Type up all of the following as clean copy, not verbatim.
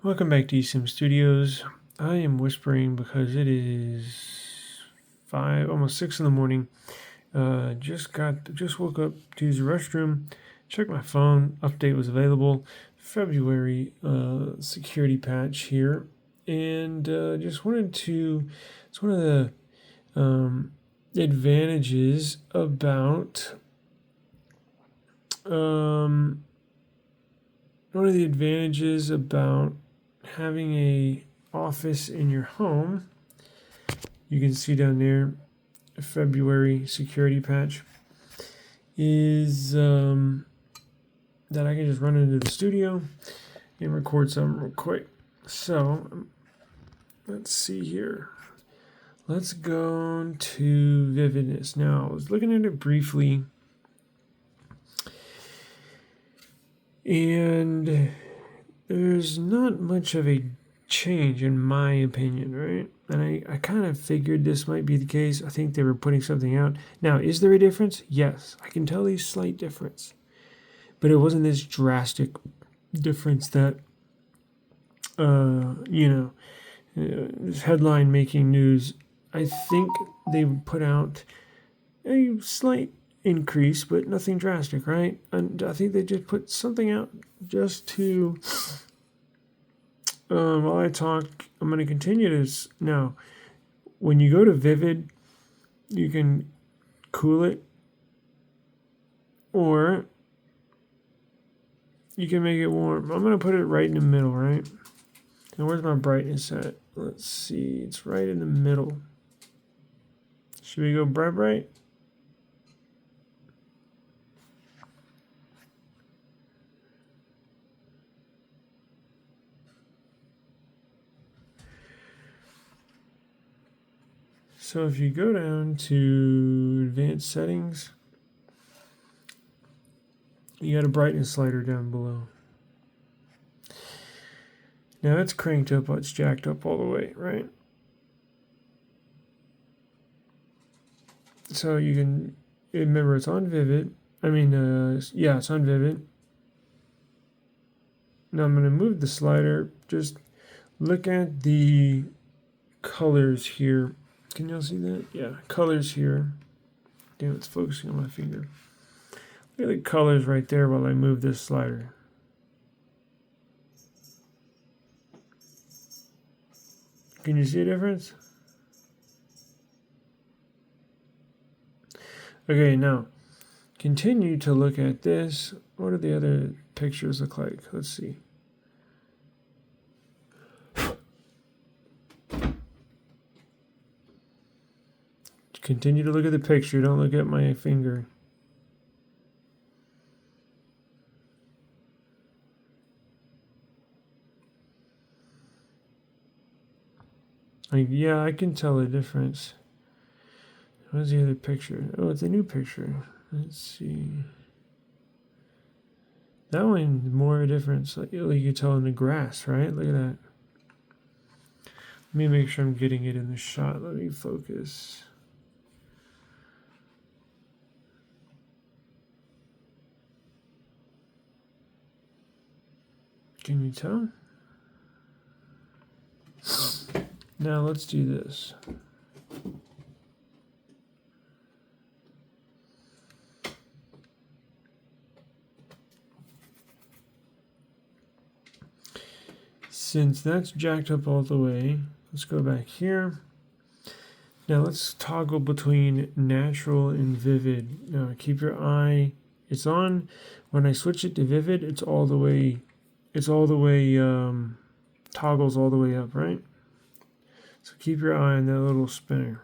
Welcome back to eSIM Studios. I am whispering because it is 5, almost 6 in the morning. Just woke up to use the restroom, checked my phone, update was available, February security patch here, and just wanted to. It's one of the advantages about having a office in your home. You can see down there, February security patch is that I can just run into the studio and record something real quick. So let's see here. Let's go to vividness. Now I was looking at it briefly, and there's not much of a change in my opinion, right? And I kind of figured this might be the case. I think they were putting something out. Now, is there a difference? Yes, I can tell a slight difference, but it wasn't this drastic difference that this headline making news. I think they put out a slight increase, but nothing drastic, right? And I think they just put something out just to. While I talk, I'm going to continue this. Now, when you go to Vivid, you can cool it, or you can make it warm. I'm going to put it right in the middle, right? And where's my brightness at? Let's see. It's right in the middle. Should we go bright? So if you go down to advanced settings, you got a brightness slider down below. Now it's cranked up, it's jacked up all the way, right? So you can remember it's on Vivid. It's on Vivid. Now I'm going to move the slider. Just look at the colors here. Can y'all see that? Yeah, colors here. Damn, it's focusing on my finger. Look at the colors right there while I move this slider. Can you see a difference? Okay, now continue to look at this. What do the other pictures look like? Let's see. Continue to look at the picture. Don't look at my finger. I can tell a difference. What's the other picture? Oh, it's a new picture. Let's see. That one more of a difference. Like you can tell in the grass, right? Look at that. Let me make sure I'm getting it in the shot. Let me focus. Can you tell? Now let's do this. Since that's jacked up all the way, let's go back here. Now let's toggle between natural and vivid. Now keep your eye, it's on. When I switch it to vivid, it's all the way, toggles all the way up, right? So keep your eye on that little spinner.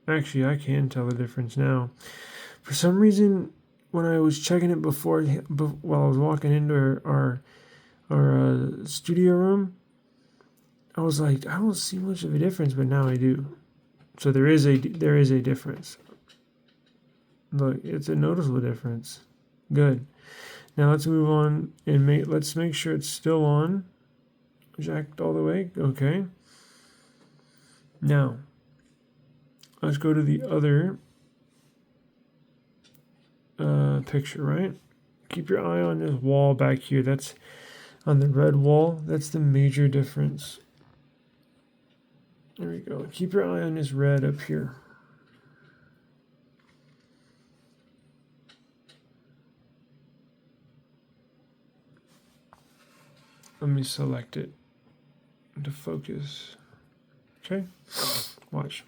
Actually, I can tell the difference now. For some reason, when I was checking it before, while I was walking into our studio room, I was like, I don't see much of a difference, but now I do. So there is a difference. Look, it's a noticeable difference. Good. Now let's move on and let's make sure it's still on. Jacked all the way. Okay. Now let's go to the other picture, right? Keep your eye on this wall back here. That's on the red wall. That's the major difference. There we go. Keep your eye on this red up here. Let me select it to focus. Okay, watch.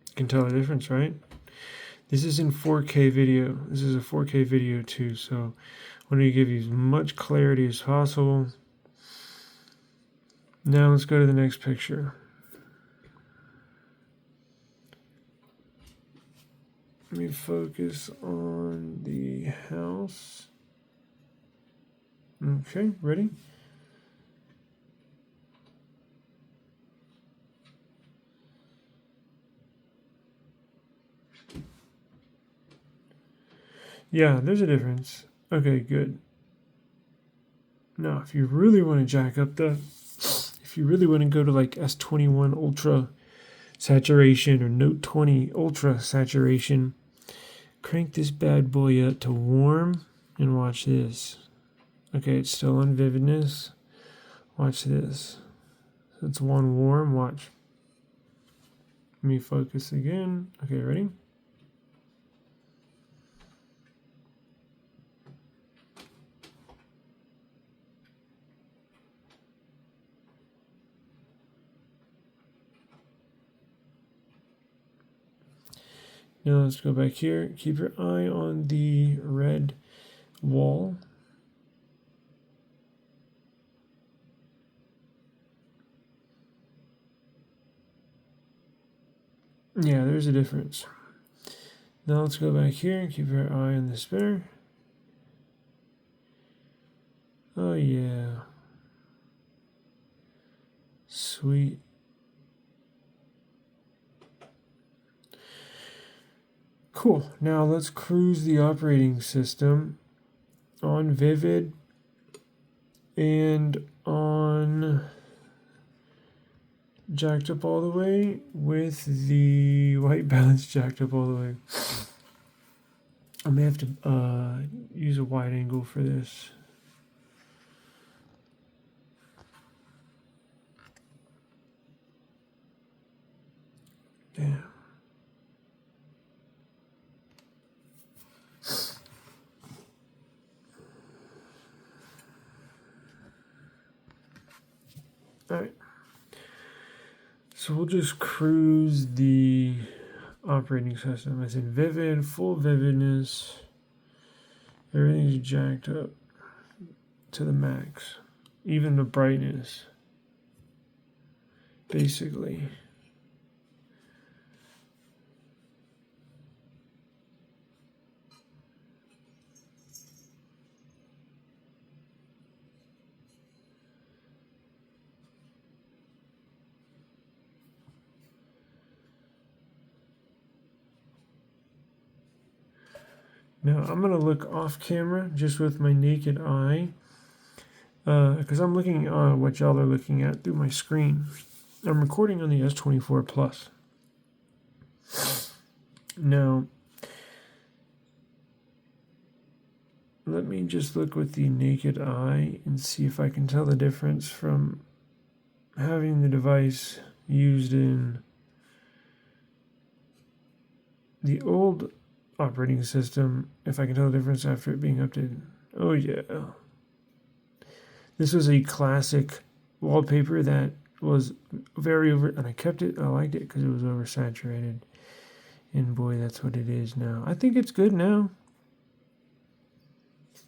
You can tell the difference, right? This is in 4K video. This is a 4K video too, so I want to give you as much clarity as possible. Now let's go to the next picture. Let me focus on the house. Okay, ready? Yeah, there's a difference. Okay, good. Now, if you really want to jack up if you really want to go to like S21 Ultra saturation or Note 20 Ultra saturation, crank this bad boy up to warm and watch this. Okay, it's still on vividness. Watch this. So it's one warm, watch. Let me focus again. Okay, ready? Now let's go back here. Keep your eye on the red wall. Yeah, there's a difference. Now let's go back here and keep your eye on the spinner. Oh yeah. Sweet. Cool. Now let's cruise the operating system on Vivid and on jacked up all the way with the white balance jacked up all the way. I may have to use a wide angle for this. Damn. All right. So we'll just cruise the operating system. It's in vivid, full vividness. Everything's jacked up to the max. Even the brightness. Basically. Now I'm going to look off camera just with my naked eye because I'm looking at what y'all are looking at through my screen. I'm recording on the S24 Plus. Now, let me just look with the naked eye and see if I can tell the difference from having the device used in the old operating system, if I can tell the difference after it being updated. Oh yeah. This was a classic wallpaper that was very and I kept it, I liked it because it was oversaturated. And boy, that's what it is now. I think it's good now.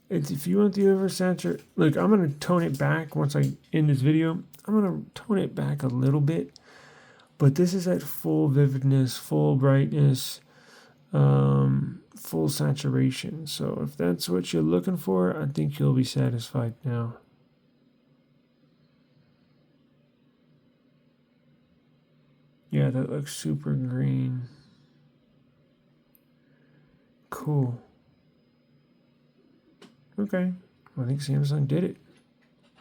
It's, if you want the oversaturate, look, I'm going to tone it back once I end this video. I'm going to tone it back a little bit. But this is at full vividness, full brightness, full saturation. So if that's what you're looking for, I think you'll be satisfied now. Yeah, that looks super green. Cool. Okay, I think Samsung did it.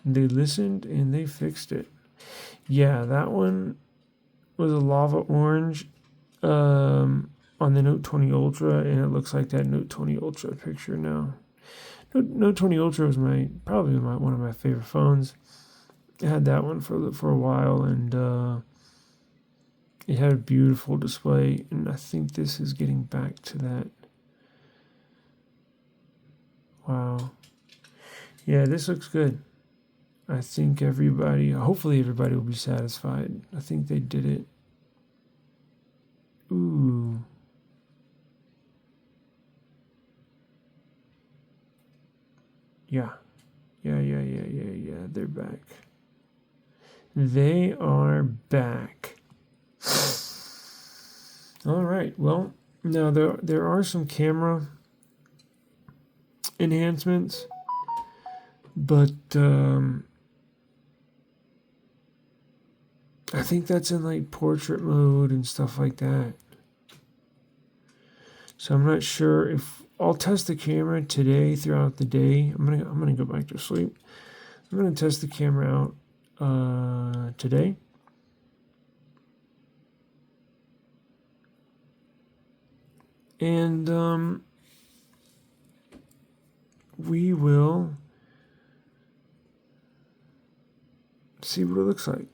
They listened and they fixed it. Yeah, that one was a lava orange on the Note 20 Ultra, and it looks like that Note 20 Ultra picture now. Note 20 Ultra was probably one of my favorite phones. I had that one for a while, and it had a beautiful display, and I think this is getting back to that. Wow. Yeah, this looks good. I think hopefully everybody will be satisfied. I think they did it. Ooh. Yeah. They're back. They are back. All right. Well, now there are some camera enhancements, but I think that's in like portrait mode and stuff like that. So I'm not sure if I'll test the camera today throughout the day. I'm gonna go back to sleep. I'm gonna test the camera out today. And we will see what it looks like.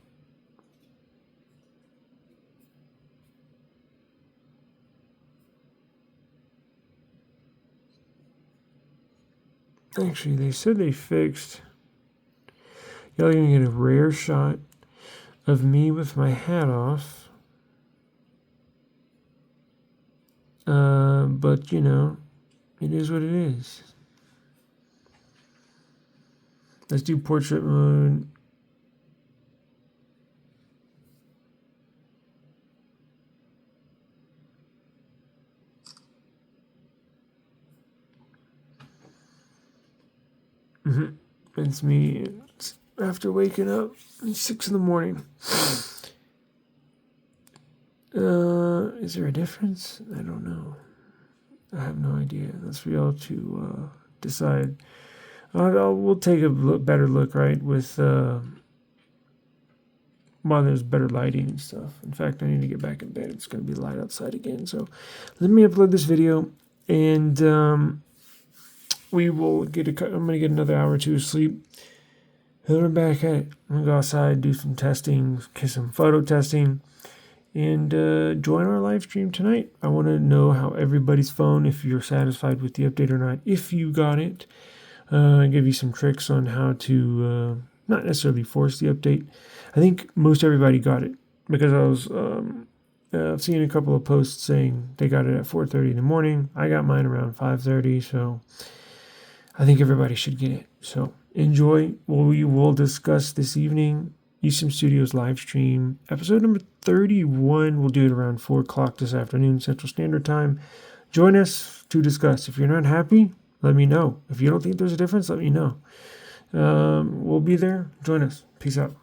Actually, they said they fixed. Y'all are gonna get a rare shot of me with my hat off. But you know, it is what it is. Let's do portrait mode. It's me. It's after waking up. It's 6 in the morning. Is there a difference? I don't know. I have no idea. That's for y'all to decide. We'll take a better look, right? With there's better lighting and stuff. In fact, I need to get back in bed. It's going to be light outside again. So let me upload this video, and we will I'm going to get another hour or two of sleep. Then we're back at it. I'm going to go outside, do some testing, some photo testing, and join our live stream tonight. I want to know how everybody's phone, if you're satisfied with the update or not, if you got it. Give you some tricks on how to not necessarily force the update. I think most everybody got it, because I was I've seen a couple of posts saying they got it at 4:30 in the morning. I got mine around 5:30, so I think everybody should get it. So enjoy. We will discuss this evening eSIM Studios live stream episode number 31. We'll do it around 4 o'clock this afternoon Central Standard Time. Join us to discuss. If you're not happy, let me know. If you don't think there's a difference, let me know. We'll be there. Join us. Peace out.